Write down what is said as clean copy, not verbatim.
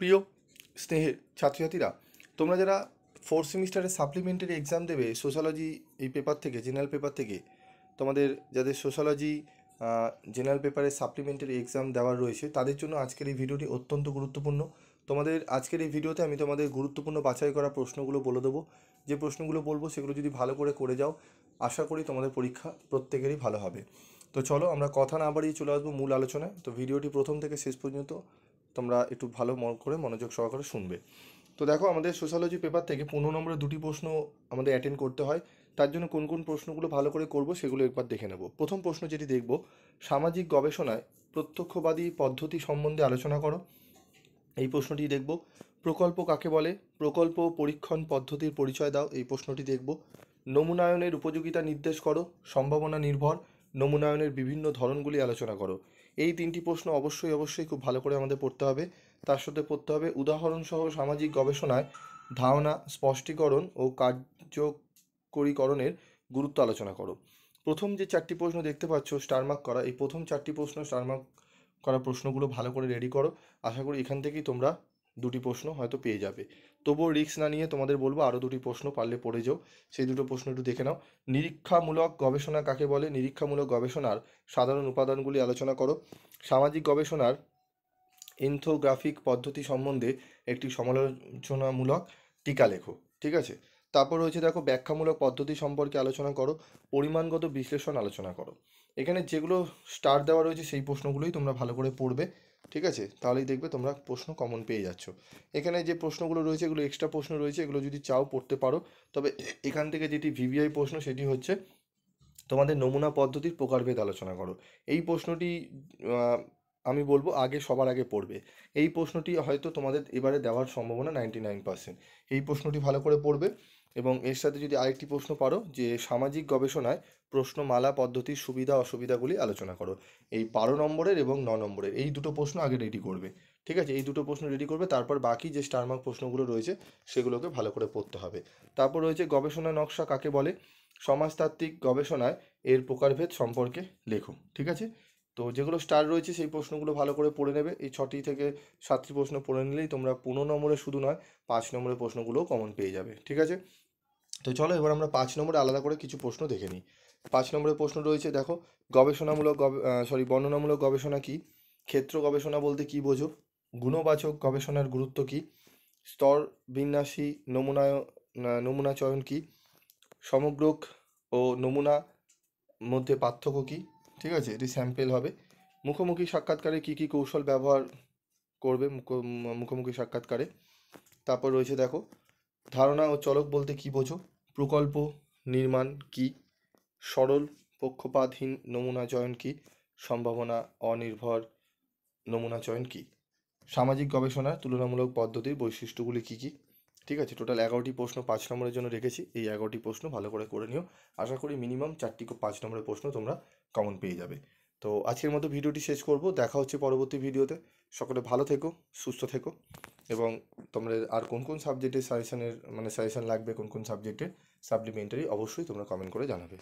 প্রিয় স্নেহের ছাত্রছাত্রীরা, তোমরা যারা ফোর্থ সেমিস্টারে সাপ্লিমেন্টারি এক্সাম দেবে সোশ্যালজি এই পেপার থেকে, জেনারেল পেপার থেকে, তোমাদের যাদের সোশ্যালজি জেনারেল পেপারে সাপ্লিমেন্টারি এক্সাম দেওয়ার রয়েছে, তাদের জন্য আজকের এই ভিডিওটি অত্যন্ত গুরুত্বপূর্ণ। তোমাদের আজকের এই ভিডিওতে আমি তোমাদের গুরুত্বপূর্ণ বাছাই করা প্রশ্নগুলো বলে দেবো। যে প্রশ্নগুলো বলবো সেগুলো যদি ভালো করে যাও, আশা করি তোমাদের পরীক্ষা প্রত্যেকেরই ভালো হবে। তো চলো আমরা কথা না বাড়িয়ে চলে আসবো মূল আলোচনায়। তো ভিডিওটি প্রথম থেকে শেষ পর্যন্ত তোমরা একটু ভালো করে মনোযোগ সহকারে শুনবে। তো দেখো, আমাদের সোশ্যালজি পেপার থেকে 15 নম্বরের দুটি প্রশ্ন আমাদের অ্যাটেন্ড করতে হয়। তার জন্য কোন কোন প্রশ্নগুলো ভালো করে করব সেগুলো একবার দেখে নেব। প্রথম প্রশ্ন যেটি দেখব, সামাজিক গবেষণায় প্রত্যক্ষবাদী পদ্ধতি সম্বন্ধে আলোচনা করো। এই প্রশ্নটি দেখব। প্রকল্প কাকে বলে? প্রকল্প পরীক্ষণ পদ্ধতির পরিচয় দাও। এই প্রশ্নটি দেখব। নমুনায়নের উপযোগিতা নির্দেশ করো। সম্ভাবনা নির্ভর নমুনায়নের বিভিন্ন ধরনগুলি আলোচনা করো। এই তিনটি প্রশ্ন অবশ্যই খুব ভালো করে আমাদের পড়তে হবে। তার সাথে পড়তে হবে উদাহরণসহ সামাজিক গবেষণায় ধারণা স্পষ্টীকরণ ও কার্যকরীকরণের গুরুত্ব আলোচনা করো। প্রথম যে চারটি প্রশ্ন দেখতে পাচ্ছ স্টারমার্ক করা, এই প্রথম চারটি প্রশ্ন স্টারমার্ক করা প্রশ্নগুলো ভালো করে রেডি করো। আশা করি এখান থেকেই তোমরা দুটি প্রশ্ন হয়তো পেয়ে যাবে। তবুও রিস্ক না নিয়ে তোমাদের বলবো আরও দুটি প্রশ্ন পারলে পড়ে যাও। সেই দুটো প্রশ্ন একটু দেখে নাও। নিরীক্ষামূলক গবেষণা কাকে বলে? নিরীক্ষামূলক গবেষণার সাধারণ উপাদানগুলি আলোচনা করো। সামাজিক গবেষণার ইনফোগ্রাফিক পদ্ধতি সম্বন্ধে একটি সমালোচনামূলক টিকা লেখো। ঠিক আছে। তারপর রয়েছে দেখো, ব্যাখ্যামূলক পদ্ধতি সম্পর্কে আলোচনা করো। পরিমাণগত বিশ্লেষণ আলোচনা করো। এখানে যেগুলো স্টার দেওয়া রয়েছে সেই প্রশ্নগুলোই তোমরা ভালো করে পড়বে। ঠিক আছে, তাহলেই দেখবে তোমরা প্রশ্ন কমন পেয়ে যাচ্ছ। এখানে যে প্রশ্নগুলো রয়েছে এগুলো এক্সট্রা প্রশ্ন রয়েছে, এগুলো যদি চাও পড়তে পারো। তবে এখান থেকে যেটি ভিভিআই প্রশ্ন সেটি হচ্ছে তোমাদের নমুনা পদ্ধতির প্রকারভেদ আলোচনা করো। এই প্রশ্নটি আহ, আমি বলবো সবার আগে পড়বে। এই প্রশ্নটি হয়তো তোমাদের এবারে দেওয়ার সম্ভাবনা 99%। এই প্রশ্নটি ভালো করে পড়বে। এবং এর সাথে যদি আরেকটি প্রশ্ন পারো যে সামাজিক গবেষণায় প্রশ্নমালা পদ্ধতির সুবিধা অসুবিধাগুলি আলোচনা করো। এই 12 নম্বরের এবং 9 নম্বরের এই দুটো প্রশ্ন আগে রেডি করবে। ঠিক আছে, এই দুটো প্রশ্ন রেডি করবে, তারপর বাকি যে স্টারমার্ক প্রশ্নগুলো রয়েছে সেগুলোকে ভালো করে পড়তে হবে। তারপর রয়েছে গবেষণা নকশা কাকে বলে? সমাজতাত্ত্বিক গবেষণায় এর প্রকারভেদ সম্পর্কে লেখো। ঠিক আছে, তো যেগুলো স্টার রয়েছে সেই প্রশ্নগুলো ভালো করে পড়ে নেবে। এই 6টি থেকে 7টি প্রশ্ন পড়ে নিলেই তোমরা 15 নম্বরে শুধু নয় 5 নম্বরের প্রশ্নগুলোও কমন পেয়ে যাবে। ঠিক আছে, তো চলো এবার আমরা 5 নম্বরে আলাদা করে কিছু প্রশ্ন দেখে নিই। 5 নম্বরের প্রশ্ন রয়েছে দেখো, বর্ণনামূলক গবেষণা কি? ক্ষেত্র গবেষণা বলতে কি বোঝো? গুণবাচক গবেষণার গুরুত্ব কি? স্তর বিন্যাসী নমুনা চয়ন কি? সমগ্রক ও নমুনা মধ্যে পার্থক্য কী? ঠিক আছে, এটি স্যাম্পেল হবে। মুখোমুখি সাক্ষাৎকারে কী কী কৌশল ব্যবহার করবে মুখোমুখি সাক্ষাৎকারে? তারপর রয়েছে দেখো, ধারণা ও চলক বলতে কী বোঝো? প্রকল্প নির্মাণ কি? সরল পক্ষপাতহীন নমুনা চয়ন কি? সম্ভাবনা অনির্ভর নমুনা চয়ন কি? সামাজিক গবেষণার তুলনামূলক পদ্ধতির বৈশিষ্ট্যগুলি কী কী? ঠিক আছে, টোটাল 11টি প্রশ্ন 5 নম্বরের জন্য রেখেছি। এই 11টি প্রশ্ন ভালো করে নিও। আশা করি মিনিমাম 4টি 5 নম্বরের প্রশ্ন তোমরা কমন পেয়ে যাবে। তো আজকের মতো ভিডিওটি শেষ করব। দেখা হচ্ছে পরবর্তী ভিডিওতে। সকলে ভালো থেকো, সুস্থ থেকো। এবং তোমরা আর কোন কোন সাবজেক্টের সাজেশন লাগবে, কোন কোন সাবজেক্টের সাপ্লিমেন্টারি, অবশ্যই তোমরা কমেন্ট করে জানাবে।